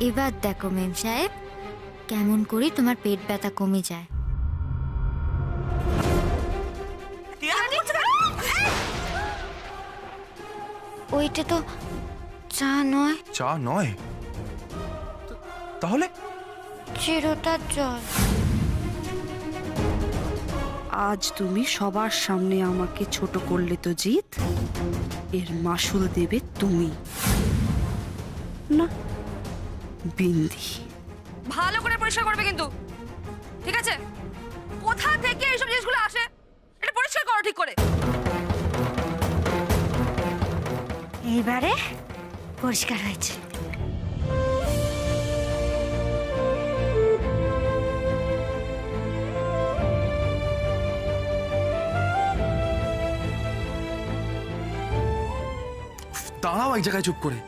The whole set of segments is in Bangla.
এইবার দেখো মেম সাহেব কেমন করি তোমার পেট ব্যথা কমে যায়। ওইটা তো চা নয়। চা নয় তাহলে? চিরটার জল। আজ তুমি সবার সামনে আমাকে ছোট করলে তো জিত, এর মাসুল দেবে তুমি না বিন্দি। ভালো করে পরিষ্কার করবে কিন্তু, ঠিক আছে? কোথা থেকে এইসব জিনিসগুলো আসে এটা পরিষ্কার করো ঠিক করে। এইবারে পরিষ্কার হয়েছে। দাঁড়াও এক জায়গায় চুপ করে।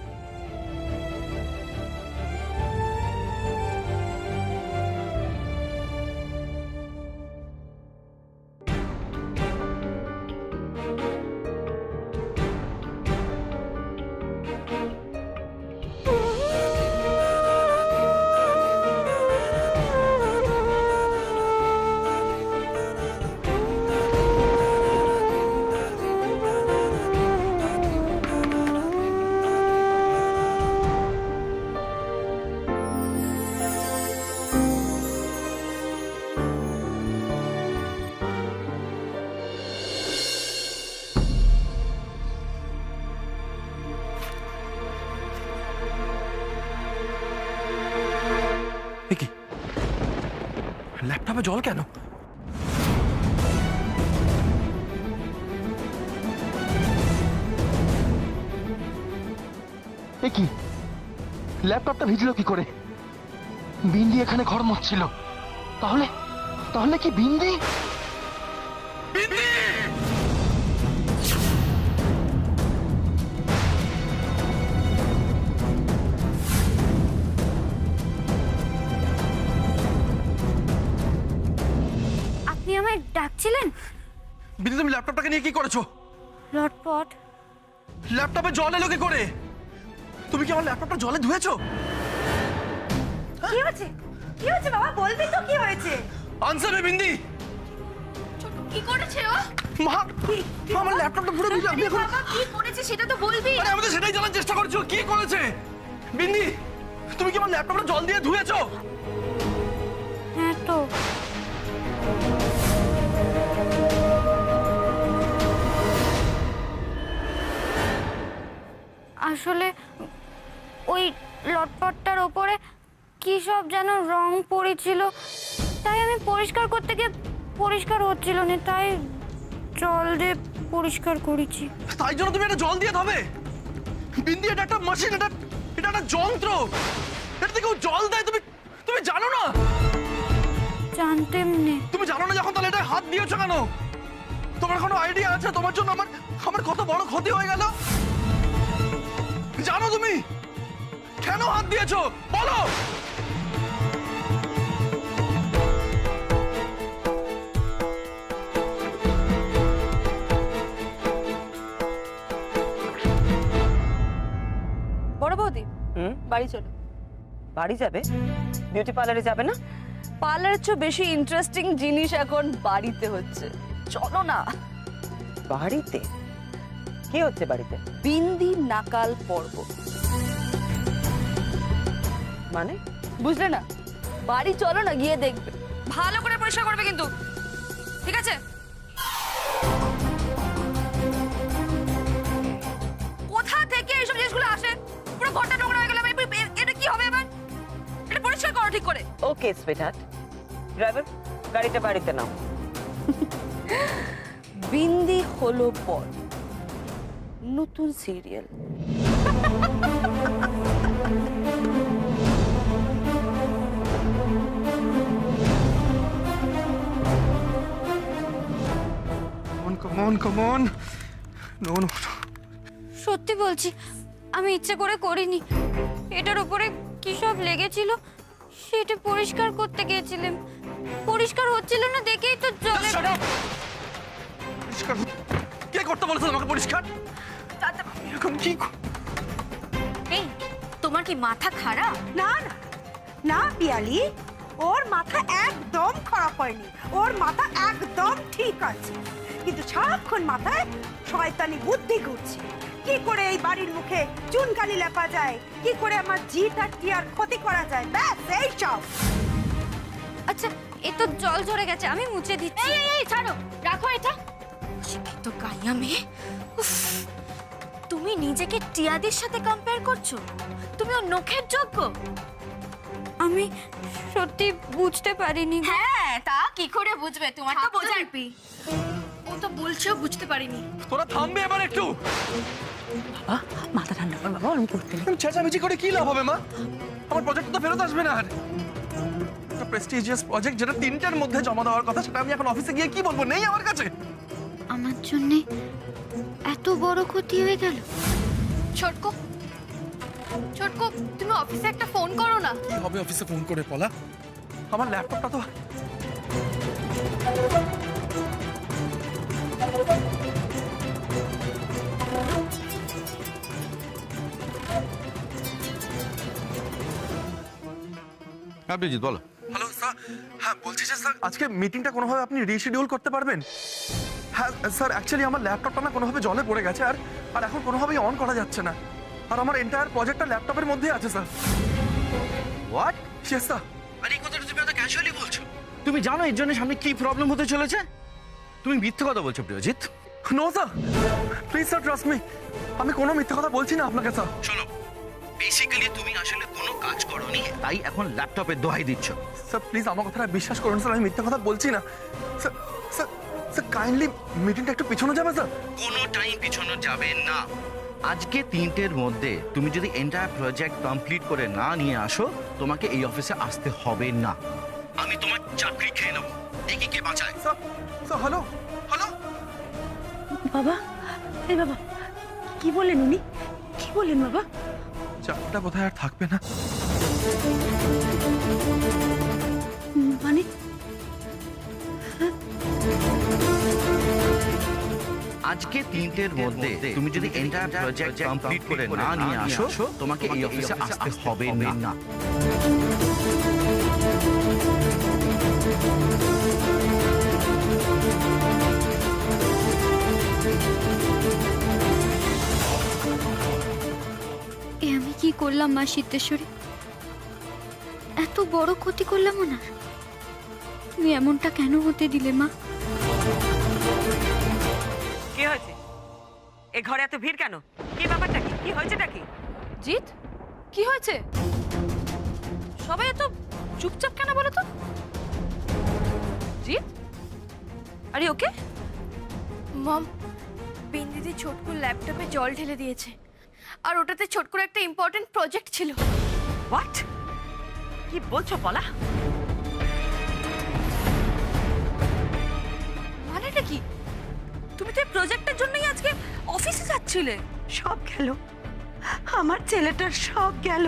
কি ল্যাপটপে জল কেন? কি ল্যাপটপটা ভিজলো কি করে? বিন্দি এখানে ঘর মুছছিল, তাহলে তাহলে কি বিন্দি? আপনি আমায় ডাকছিলেন? বিন্দি তুমি ল্যাপটপটাকে নিয়ে কি করেছো? লটপট। ল্যাপটপে জল এলো কি করে? তুমি কি আমার ল্যাপটপটা জলে ধুয়েছো? কি হয়েছে? কি হয়েছে বাবা, বলবি তো কি হয়েছে? Answer me bindi. ছোট কি করেছে ও? মা আমার ল্যাপটপটা পুরো ভিজে। আমি এখন বাবা কি করেছে সেটা তো বলবি। আরে আমি তো সেটাই জানার চেষ্টা করছি কি করেছে। বিন্দি তুমি কি আমার ল্যাপটপটা জল দিয়ে ধুয়েছো? হ্যাঁ তো। আসলে ওই লটপটটার ওপরে কি সব যেন রং পড়েছিল, তাই আমি পরিষ্কার করতে গিয়ে পরিষ্কার হচ্ছিল না, তাই জল দিয়ে পরিষ্কার করেছি। তাই জন্য তুমি এটা জল দিয়ে ধোবে? বিন্দি এটা একটা মেশিন, এটা এটা একটা যন্ত্র, এটা থেকে জল দেয়। তুমি তুমি জানো না? জানতেম না। তুমি জানো না যখন তাহলে এটা হাত দিয়েছো কেন? তোমার কোনো আইডিয়া আছে তোমার জন্য আমার আমার কত বড় ক্ষতি হয়ে গেল? জানো তুমি কেন হাত দিয়েছো বলো? বড় বৌদি বাড়ি চলো। বাড়ি যাবে? বিউটি পার্লারে যাবে না? পার্লারের চেয়ে বেশি ইন্টারেস্টিং জিনিস এখন বাড়িতে হচ্ছে, চলো না। বাড়িতে কি হচ্ছে? বাড়িতে বিন্দি নাকাল পর্ব। মানে বুঝলে না? বাড়ি চলো না, গিয়ে দেখবে। ভালো করে পরিষ্কার করবে কিন্তু, ঠিক আছে? কোথা থেকে এইসব জিনিসগুলো আসে? পুরো ঘরটা নোংরা হয়ে গেল। এটা কি হবে এবার? এটা পরিষ্কার করো ঠিক করে। ওকে সুইটহার্ট, ড্রাইভার গাড়িটা বাড়িতে নাও। বিন্দি হলো পর নতুন serial. Come on, come on. No, no. সত্যি বলছি আমি ইচ্ছে করে করিনি। এটার উপরে কি সব লেগেছিল সেটা পরিষ্কার করতে গিয়েছিলাম, পরিষ্কার হচ্ছিল না দেখেই তো জলে। পরিষ্কার কে করতে বলেছে তোমাকে পরিষ্কার? এখন কি এই তোমার তোমার কি মাথা খারাপ? না না না পিয়ালি, ওর মাথা একদম খারাপ হয়নি, ওর মাথা একদম ঠিক আছে, কিন্তু সারাক্ষণ মাথায় শয়তানি বুদ্ধি ঘুরছে। কি করে এই বাড়ির মুখে চুনকালি লেপা যায়, কি করে আমার জিত আর টিয়ার ক্ষতি করা যায়, ব্যাস এইসব। আচ্ছা এ তো জল ঝরে গেছে, আমি মুছে দিচ্ছি। এই ছাড়ো, রাখো এটা। শিক্ষিত গাইয়া মেয়ে, উফ, তুমি নিজেকে টিয়াদের সাথে কম্পেয়ার করছো? তুমি ওর নখের যোগ্য? আমি সত্যি বুঝতে পারিনি। হ্যাঁ, তা কি করে বুঝবে? তোমার তো বোঝার পি। ও তো বলছেও বুঝতে পারিনি। তোরা থামবে এবার একটু। মাথা ঠান্ডা কর বাবা, ওরকম করতে নেই। তুমি চেঁচামেচি করে কি লাভ হবে মা? আমার প্রজেক্ট তো ফেরত আসবে না আর। একটা প্রেস্টিজিয়াস প্রজেক্ট যেটা 3টার মধ্যে জমা দেওয়ার কথা, সেটা আমি এখন অফিসে গিয়ে কি বলবো? নেই আমার কাছে। আমার জন্য এত বড় ক্ষতি হয়ে গেল। ছোটকো, ছোটকো, তুমি অফিসে একটা ফোন করো না। কি হবে অফিসে ফোন করে পলা? আমার ল্যাপটপটা তো অভিজিৎ বলো। Hello sir. হ্যাঁ বলছি যে স্যার, আজকে মিটিংটা কোনোভাবে আপনি রিশিডিউল করতে পারবেন? হ্যাঁ স্যার, অ্যাকচুয়ালি আমার ল্যাপটপটা না কোনোভাবে জলে পড়ে গেছে, আর আর এখন কোনোভাবেই অন করা যাচ্ছে না, আর আমার এন্টায়ার প্রজেক্টটা ল্যাপটপের মধ্যে আছে স্যার। হোয়াট? শেষ স্যার। আরে এই কথাটা তুমি এত ক্যাজুয়ালি বলছো? তুমি জানো এর জন্য সামনে কি প্রবলেম হতে চলেছে? তুমি মিথ্যে কথা বলছো Priyajit. No sir, please sir trust me, আমি কোনো মিথ্যে কথা বলছি না আপনাকে স্যার। শোনো, বেসিক্যালি তুমি আসলে কোনো কাজ করোনি, তাই এখন ল্যাপটপের দোহাই দিচ্ছ। স্যার প্লিজ আমার কথাটা বিশ্বাস করুন স্যার, আমি মিথ্যে কথা বলছি না স্যার। স্যার স্যার কাইন্ডলি মিটিংটা একটু পিছনে যাবে স্যার? কোনো টাইম পিছনো যাবে না। আজকে 3টের মধ্যে তুমি যদি এন্টায়ার প্রজেক্ট কমপ্লিট করে না নিয়ে আসো, তোমাকে এই অফিসে আসতে হবে না। আমি তোমার চাকরি খেয়ে নেবো। দেখি কে বাঁচায়। Sir sir hello hello. বাবা, এই বাবা, কি বলেন উনি? কি বলেন বাবা? চাকরিটা বোধহয় আর থাকবে না। মানে আজকে 3টের মধ্যে তুমি যদি এন্টায়ার প্রজেক্ট কমপ্লিট করে না নিয়ে আসো, তোমাকে এই অফিসে আসতে হবে না। এ আমি কি করলাম মা সিদ্ধেশ্বরী? এত বড় ক্ষতি করলাম ওনার। তুমি এমনটা কেন হতে দিলে মা? কি হয়েছে? এ ঘরে এত ভিড় কেন? কি ব্যাপারটা? কি কি হয়েছেটা কি? জিৎ, কি হয়েছে? সবাই এত চুপচাপ কেন বলো তো? জিৎ, আরে ওকে? মম, বিন্দিদি ছোটকুর ল্যাপটপে জল ঢেলে দিয়েছে, আর ওটাতে ছোটকুর একটা ইম্পর্টেন্ট প্রজেক্ট ছিল। হোয়াট? কি বলছো বলা? মানেটা কি? তুমি তো এই প্রজেক্টের জন্যই আজকে অফিসে যাচ্ছিলে। সব গেল, আমার ছেলেটার সব গেল,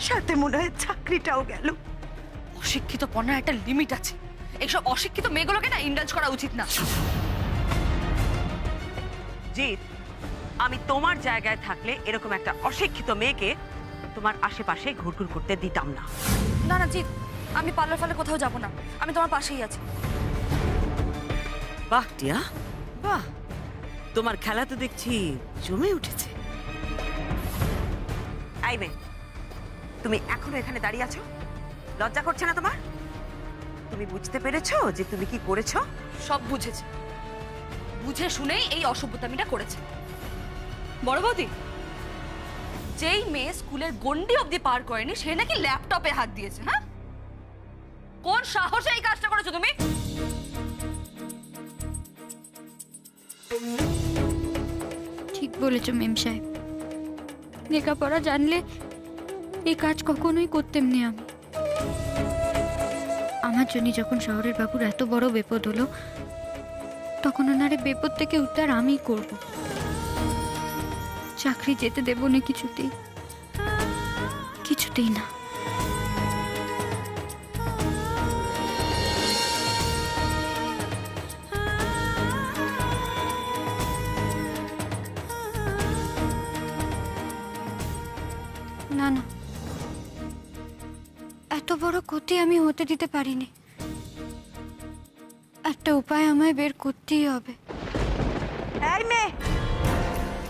সাথে মনে হয় চাকরিটাও গেল। অশিক্ষিত পড়ার একটা লিমিট আছে। এইসব অশিক্ষিত মেয়েগুলোকে না ইন্ডালজ করা উচিত না। জিৎ, আমি তোমার জায়গায় থাকলে এরকম একটা অশিক্ষিত মেয়েকে তোমার আশেপাশে ঘুরঘুর করতে দিতাম না। না না জিৎ, আমি পার্লার ফালে কোথাও যাব না, আমি তোমার পাশেই আছি। বাহ টিয়া, বাহ, তোমার খেলা তো দেখছি জমে উঠেছে। এই মেয়ে, তুমি এখনো এখানে দাঁড়িয়ে আছো? লজ্জা করছে না তোমার? তুমি বুঝতে পেরেছো যে তুমি কি করেছো? সব বুঝেছে, বুঝে শুনেই এই অসভ্যতামিটা করেছে। বড় বৌদি, যেই মেয়ে স্কুলের গন্ডি অবধি পার করেনি সে নাকি ল্যাপটপে হাত দিয়েছে। হ্যাঁ, কোন সাহসে এই কাজটা করেছো তুমি? ঠিক বলেছো মেম সাহেব, লেখাপড়া জানলে এই কাজ কখনোই করতেম না আমি। আমার জন্য যখন শহরের বাবুর এত বড় বিপদ হলো, তখন ওনারে বিপদ থেকে উদ্ধার আমিই করব। চাকরি যেতে দেব না কিছুতেই, কিছুতেই না। না না, এত বড় ক্ষতি আমি হতে দিতে পারিনি। একটা উপায় আমায় বের করতেই হবে। এই মেয়ে,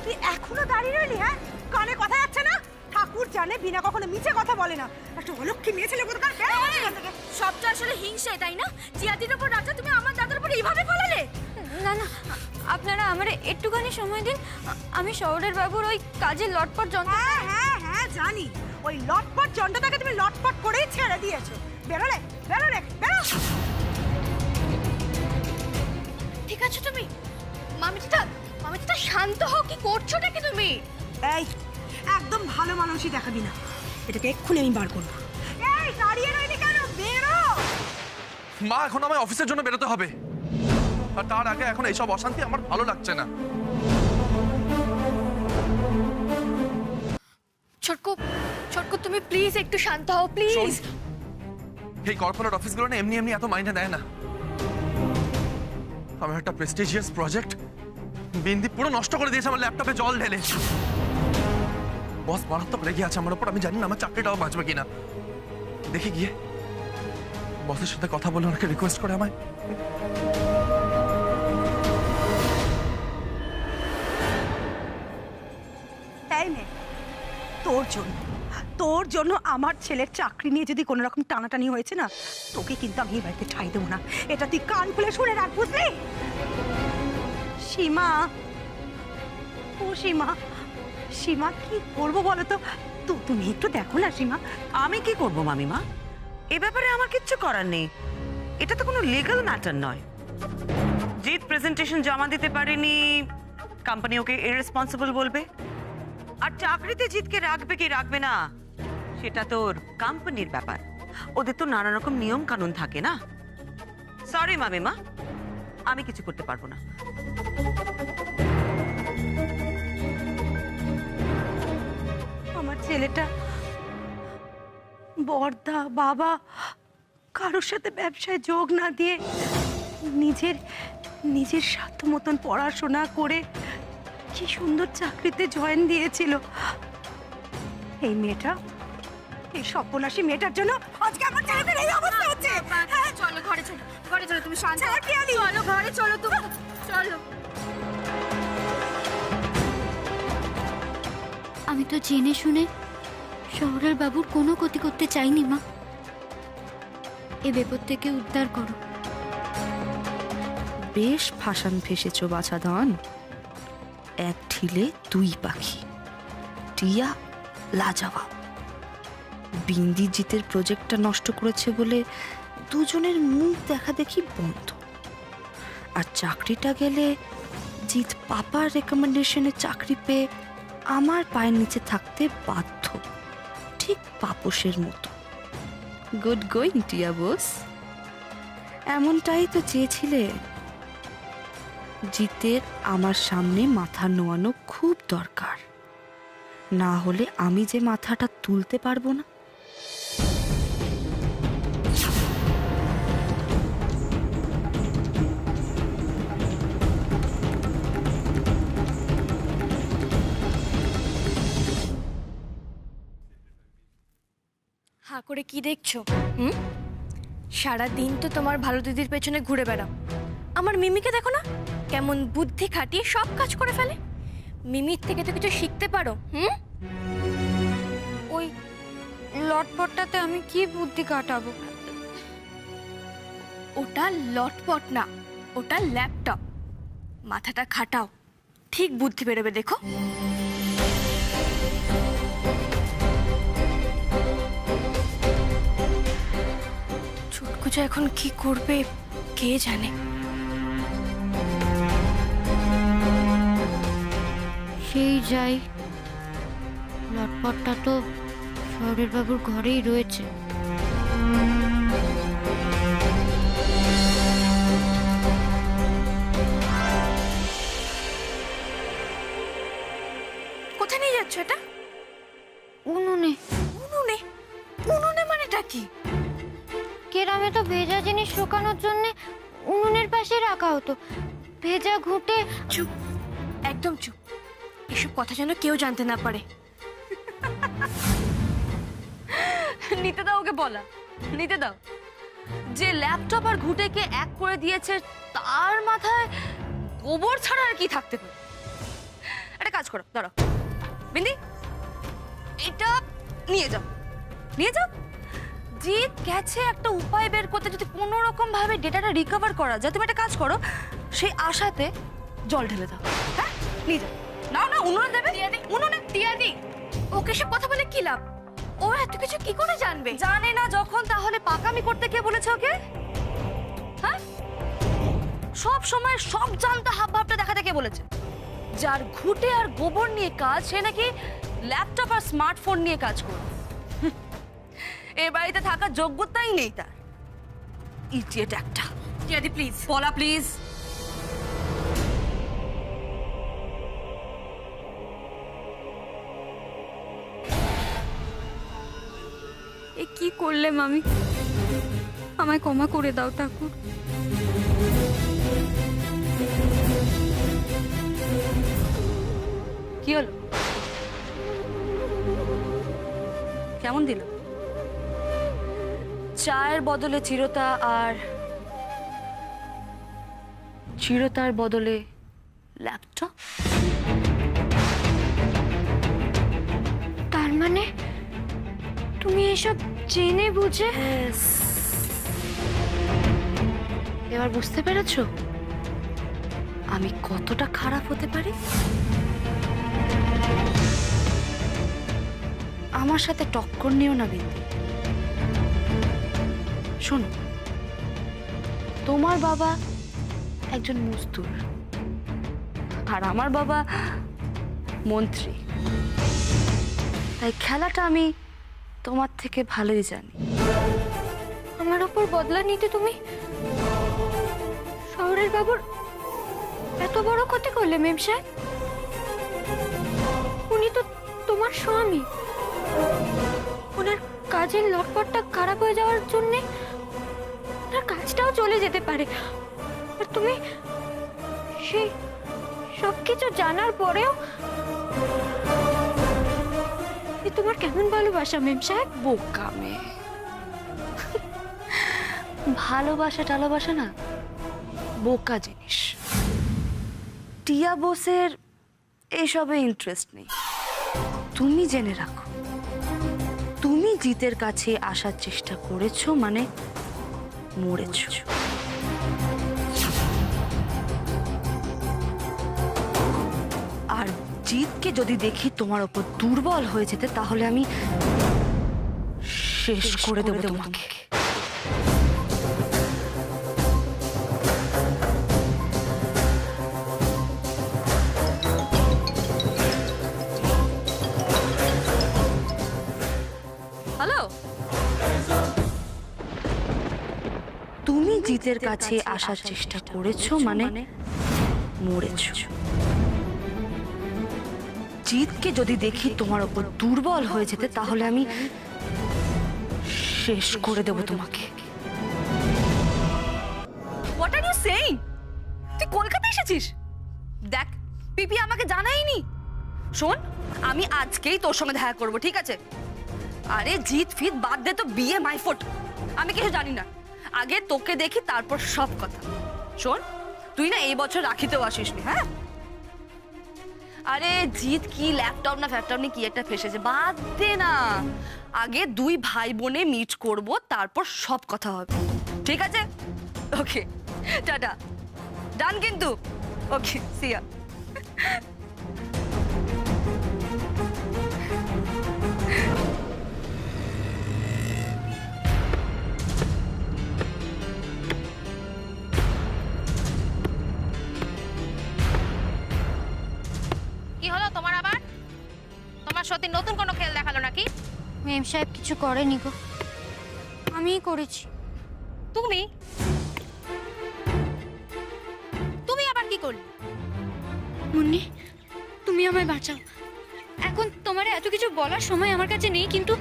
তুই এখনো দাঁড়িয়ে রইলি? হ্যাঁ, কানে কথা যাচ্ছে না? ঠাকুর জানে বিনা কখনো মিছে কথা বলে না। একটা অলক্ষী মেয়ে ছেলে কোথাকার, বের হও এখান থেকে। সবটা আসলে হিংসে, তাই না? জিয়াদির উপর রাজা তুমি আমার দাদার উপর এইভাবে ফলালে। না না, আপনারা আমার একটুখানি সময় দিন। আমি শহরের বাবুর ওই কাজের লটপট যন্ত্র। হ্যাঁ হ্যাঁ হ্যাঁ, জানি। ওই লটপট জন্ডটাকে তুমি লটপট করেই ছেড়ে দিয়েছো। বেরোলে, বেরোলে, বেরো। ঠিক আছে তুমি মামিটা শান্ত হও। কি করছোটা কি তুমি? এই, একদম ভালো মানুষই দেখাবি না। এটাকে এক্ষুনি আমি বার করবো। এই, দাঁড়িয়ে রইলি কেন? বেরো। মা, এখন আমায় অফিসের জন্য বেরোতে হবে, আর তার আগে এখন এইসব অশান্তি আমার ভালো লাগছে না। ছটকু ছটকু, তুমি প্লিজ একটু শান্ত হও, শোন, প্লিজ। এই কর্পোরেট অফিসগুলো না এমনি এমনি এত মাইনে দেয় না। আমার একটা প্রেস্টিজিয়াস প্রজেক্ট বিন্দি পুরো নষ্ট করে দিয়েছে, আমার ল্যাপটপে জল ঢেলে। বস মারাত্মক রেগে আছে আমার উপর, আমি জানি না আমার চাকরিটাও বাঁচবে কিনা। দেখি গিয়ে বসের সাথে কথা বলে ওনাকে রিকোয়েস্ট করে আমায়। এই মেয়ে, তোর জন্য আমার ছেলের চাকরি নিয়ে যদি কোনো রকম টানাটানি হয়েছে না, তোকে কিন্তু আমি এই বাড়িতে ঠাঁই দেবো না। এটা তুই কান খুলে শুনে রাখ, বুঝলি? সীমা, ও সীমা, সীমা কি করবো বলো তো? তুমি একটু দেখো না সীমা। আমি কি করব মামিমা? এ ব্যাপারে আমার কিচ্ছু করার নেই। এটা তো কোনো লিগ্যাল ম্যাটার নয়। জিৎ প্রেজেন্টেশন জমা দিতে পারেনি, কোম্পানি ওকে ইররেসপন্সিবল বলবে। আর চাকরিতে জিতকে রাখবে কি রাখবে না, সেটা তোর কোম্পানির ব্যাপার। ওদের তো নানা রকম নিয়ম কানুন থাকে না। সরি মামিমা, আমি কিছু করতে পারবো না। আমার ছেলেটা বর্দা বাবা কারোর সাথে ব্যবসায় যোগ না দিয়ে নিজের সাধ্য মতন পড়াশোনা করে কি সুন্দর চাকরিতে জয়েন দিয়েছিল। এই মেয়েটা, এই সর্বনাশী মেয়েটার জন্য আজকে আমার ছেলেদের এই অবস্থা হচ্ছে। চলো ঘরে চলো, ঘরে চলো, তুমি শান্ত হও। পিয়ালি, চলো ঘরে চলো, তুমি চলো। আমি তো জেনে শুনে শহরের বাবুর কোনো ক্ষতি করতে চাইনি মা। এ বিপদ থেকে উদ্ধার করো। বেশ ফাঁসান ফেসেছ বাছাধন। এক ঢিলে দুই পাখি, টিয়া লাজবাব। বিন্দি জিতের প্রজেক্টটা নষ্ট করেছে বলে দুজনের মুখ দেখা দেখি বন্ধ। আর চাকরিটা গেলে জিত পাপার রেকমেন্ডেশনে চাকরি পেয়ে আমার পায়ের নিচে থাকতে বাধ্য, ঠিক পাপোশের মতো। গুড গোয়িং টিয়া বস। এমনটাই তো চেয়েছিলে। জিতের আমার সামনে মাথা নোয়ানো খুব দরকার, না হলে আমি যে মাথাটা তুলতে পারবো না। হাঁ করে কি দেখছো? সারা দিন তো তোমার ভালো দিদির পেছনে ঘুরে বেড়াও। আমার মিমিকে দেখো না, কেমন বুদ্ধি খাটিয়ে সব কাজ করে ফেলে। মিমির থেকে তো কিছু শিখতে পারো। ওই লটপটটাতে আমি কি বুদ্ধি কাটাবো? ওটা লটপট না, ওটা ল্যাপটপ। মাথাটা খাটাও, ঠিক বুদ্ধি বেরোবে দেখো। ছুটকুচা এখন কি করবে কে জানে। সেই যাই, লটপটটা তো শহরের বাবুর ঘরেই রয়েছে। কোথায় নিয়ে যাচ্ছ এটা? উনুনে। উনুনে? উনুনে মানেটা কি? কেরামে তো ভেজা জিনিস শুকানোর জন্য উনুনের পাশে রাখা হতো। ভেজা ঘুঁটে। চুপ, একদম চুপ। এসব কথা যেন কেউ জানতে না পারে। নিতে দাও ওকে বলা, নিতে দাও। যে ল্যাপটপ আর ঘুঁটেকে এক করে দিয়েছে তার মাথায় গোবর ছাড়া আর কি থাকতে পারে? একটা কাজ করো, দাঁড়াও বিন্দি, এটা নিয়ে যাও, নিয়ে যাও। জিৎ গেছে একটা উপায় বের করতে, যদি কোনো রকম ভাবে ডেটাটা রিকভার করা যায়। তুমি একটা কাজ করো, সেই আশাতে জল ঢেলে দাও। হ্যাঁ, নিয়ে যাও। না না, উনুনে দেবে, উনুনে। টিয়াদি, ওকে সব কথা বলে কি লাভ? ও এত কিছু কি করে জানবে? জানে না যখন, তাহলে পাকামি করতে কে বলেছে ওকে? হ্যাঁ, সব সময় সব জানতে হাব ভাবটা দেখাতে কে বলেছে? যার ঘুঁটে আর গোবর নিয়ে কাজ, সে নাকি ল্যাপটপ আর স্মার্টফোন নিয়ে কাজ করবে। এ বাড়িতে থাকার যোগ্যতাই নেই তার। ইডিয়েট একটা। টিয়াদি প্লিজ, বলা প্লিজ। এ কি করলে মামি? আমায় ক্ষমা করে দাও ঠাকুর। কি হলো? কেমন দিল? চায়ের বদলে চিরতা আর চিরতার বদলে ল্যাপটপ? তার মানে তুমি এসব জেনে বুঝে? এবার বুঝতে পেরেছো আমি কতটা খারাপ হতে পারি? আমার সাথে টক্কর নিও না বিন্দি। শোনো, তোমার বাবা একজন মজদুর আর আমার বাবা মন্ত্রী, তাই খেলাটা আমি তোমার থেকে ভালোই জানি। আমার ওপর বদলা নিতে তুমি শহরের বাবুর এত বড় ক্ষতি করলে মেম সাহেব? উনি তো তোমার স্বামী। ওনার কাজের লটপটটা খারাপ হয়ে যাওয়ার জন্যে ওনার কাজটাও চলে যেতে পারে। আর তুমি সেই সব কিছু জানার পরেও এ তোমার কেমন ভালোবাসা মেম সাহেব? বোকা মেয়ে। ভালোবাসা টালোবাসা না বোকা জিনিস। টিয়া বোসের এইসবে ইন্টারেস্ট নেই। তুমি জেনে রাখো, তুমি জিতের কাছে আসার চেষ্টা করেছো মানে মরেছো। আর জিতকে যদি দেখি তোমার ওপর দুর্বল হয়ে যেতে, তাহলে আমি শেষ করে দেবো তোমাকে। হ্যালো, তুমি জিতের কাছে আসার চেষ্টা করেছো মানে মরেছো। জিতকে যদি দেখি তোমার ওপর দুর্বল হয়ে যেতে, তাহলে আমি শেষ করে দেবো তোমাকে। What are you saying? তুই কলকাতা এসেছিস? দেখ, পিপি আমাকে জানাইনি। শোন, আমি আজকেই তোর সঙ্গে দেখা করব, ঠিক আছে? আরে জিত ফিত বাদ দে তো, বিয়ে মাই ফুট। আমি কিছু জানি না, আগে তোকে দেখি তারপর সব কথা। শোন, তুই না এই বছর রাখিতেও আসিসনি। হ্যাঁ, আরে জিত কি ল্যাপটপ না ফ্যাপটপ নিয়ে কি একটা ফেসেছে, বাদ দে না। আগে দুই ভাই বোনে মিট করব, তারপর সব কথা হবে, ঠিক আছে? ওকে, টাটা, ডান কিন্তু। ওকে, সিয়া। কি হলো তোমার আবার? তোমার সত্যি নতুন কোনো খেল দেখালো নাকি? মেম সাহেব কিছু করেনি গো, আমিই করেছি। তুমি তুমি আবার কি করলে? মুন্নি, তুমি আমায় বাঁচাও। এখন তোমার এত কিছু বলার সময় আমার কাছে নেই, কিন্তু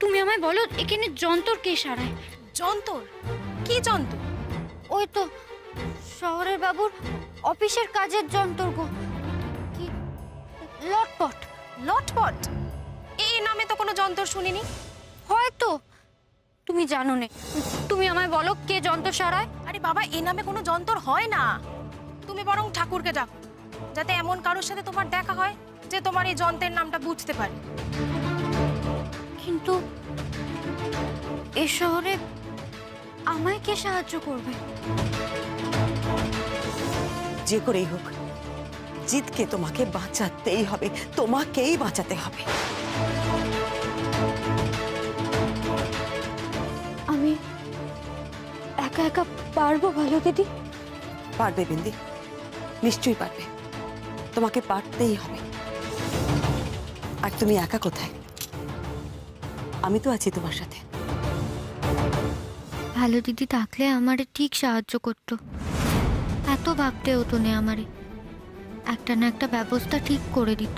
তুমি আমায় বলো এখানে যন্তর কে সারায়? যন্তর? কি যন্তর? ওই তো শহরের বাবুর অফিসের কাজের যন্তর গো। কি লটপট? লটপট? এই নামে তো কোনো যন্তর শুনিনি। হয়তো, তুমি জানো না, তুমি আমায় বলো কে যন্ত্র সারায়। আরে বাবা, এ নামে কোনো যন্ত্র হয় না। তুমি বরং ঠাকুরকে ডাকো, যাতে এমন কারোর সাথে তোমার দেখা হয় যে তোমার এই যন্ত্রের নামটা বুঝতে পারে। কিন্তু এ শহরে আমায় কে সাহায্য করবে? যে করেই হোক জিতকে তোমাকে বাঁচাতেই হবে, তোমাকেই বাঁচাতে হবে। আমি একা একা পারবো ভালো দিদি? পারবে বিন্দি, নিশ্চয়ই পারবে। তোমাকে পারতেই হবে। আর তুমি একা কোথায়? আমি তো আছি তোমার সাথে। ভালো দিদি থাকলে আমারে ঠিক সাহায্য করতো, এত ভাবতে হতো না আমারে, একটা না একটা ব্যবস্থা ঠিক করে দিত।